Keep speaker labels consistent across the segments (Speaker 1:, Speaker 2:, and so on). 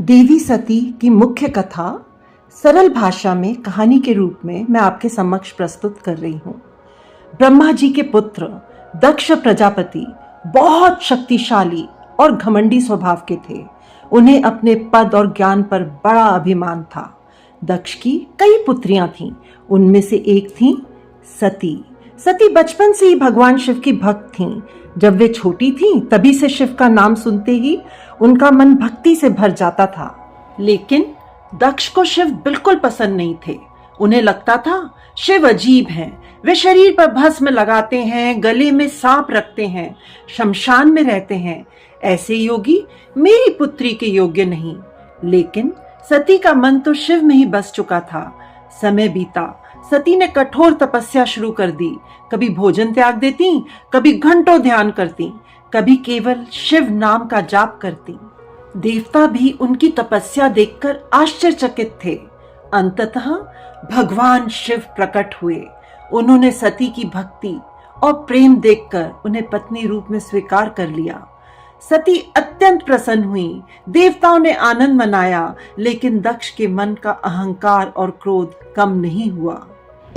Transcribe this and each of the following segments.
Speaker 1: देवी सती की मुख्य कथा सरल भाषा में कहानी के रूप में मैं आपके समक्ष प्रस्तुत कर रही हूँ। ब्रह्मा जी के पुत्र दक्ष प्रजापति बहुत शक्तिशाली और घमंडी स्वभाव के थे। उन्हें अपने पद और ज्ञान पर बड़ा अभिमान था। दक्ष की कई पुत्रियां थीं। उनमें से एक थी सती। सती बचपन से ही भगवान शिव की भक्त थीं। जब वे छोटी थीं तभी से शिव का नाम सुनते ही उनका मन भक्ति से भर जाता था। लेकिन दक्ष को शिव बिल्कुल पसंद नहीं थे। उन्हें लगता था शिव अजीब हैं। वे शरीर पर भस्म लगाते हैं, गले में सांप रखते हैं, शमशान में रहते हैं। ऐसे योगी मेरी पुत्री के योग्य नहीं। लेकिन सती का मन तो शिव में ही बस चुका था। समय बीता। सती ने कठोर तपस्या शुरू कर दी। कभी भोजन त्याग देती, कभी घंटों ध्यान करती, कभी केवल शिव नाम का जाप करती। देवता भी उनकी तपस्या देखकर आश्चर्यचकित थे। अंततः भगवान शिव प्रकट हुए। उन्होंने सती की भक्ति और प्रेम देखकर उन्हें पत्नी रूप में स्वीकार कर लिया। सती अत्यंत प्रसन्न हुई। देवताओं ने आनंद मनाया, लेकिन दक्ष के मन का अहंकार और क्रोध कम नहीं हुआ।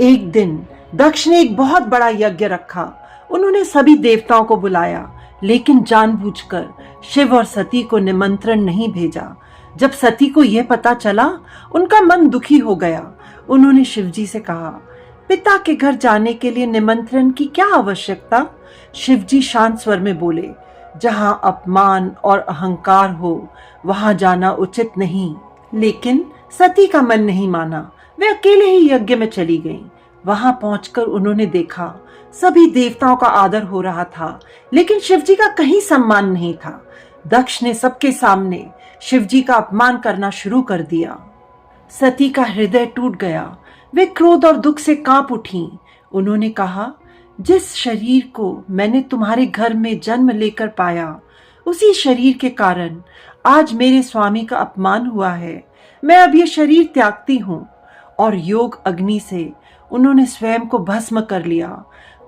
Speaker 1: एक दिन दक्ष ने एक बहुत बड़ा यज्ञ रखा। उन्होंने सभी देवताओं को बुलाया, लेकिन जानबूझकर शिव और सती को निमंत्रण नहीं भेजा। जब सती को यह पता चला, उनका मन दुखी हो गया। उन्होंने शिवजी से कहा, पिता के घर जाने के लिए निमंत्रण की क्या आवश्यकता? शिवजी शांत स्वर में बोले, जहां अपमान और अहंकार हो वहां जाना उचित नहीं। लेकिन सती का मन नहीं माना। वे अकेले ही यज्ञ में चली गईं। वहां पहुंचकर उन्होंने देखा सभी देवताओं का आदर हो रहा था, लेकिन शिवजी का कहीं सम्मान नहीं था। दक्ष ने सबके सामने शिवजी का अपमान करना शुरू कर दिया। सती का हृदय टूट गया। वे क्रोध और दुख से कांप उठीं। उन्होंने कहा, जिस शरीर को मैंने तुम्हारे घर में जन्म लेकर पाया, उसी शरीर के कारण आज मेरे स्वामी का अपमान हुआ है। मैं अब ये शरीर त्यागती हूँ। और योग अग्नि से उन्होंने स्वयं को भस्म कर लिया।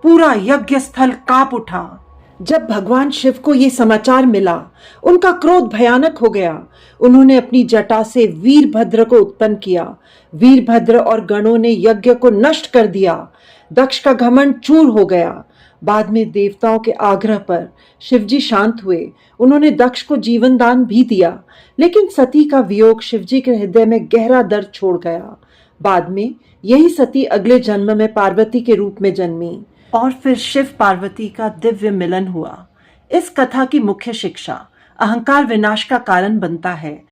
Speaker 1: पूरा यज्ञ स्थल कांप उठा। जब भगवान शिव को ये समाचार मिला, उनका क्रोध भयानक हो गया। उन्होंने अपनी जटा से वीरभद्र को उत्पन्न किया। वीरभद्र और गणों ने यज्ञ को नष्ट कर दिया। दक्ष का घमंड चूर हो गया। बाद में देवताओं के आग्रह पर शिवजी शांत हुए। उन्होंने दक्ष को जीवन दान भी दिया, लेकिन सती का वियोग शिवजी के हृदय में गहरा दर्द छोड़ गया। बाद में यही सती अगले जन्म में पार्वती के रूप में जन्मी और फिर शिव पार्वती का दिव्य मिलन हुआ। इस कथा की मुख्य शिक्षा अहंकार विनाश का कारण बनता है।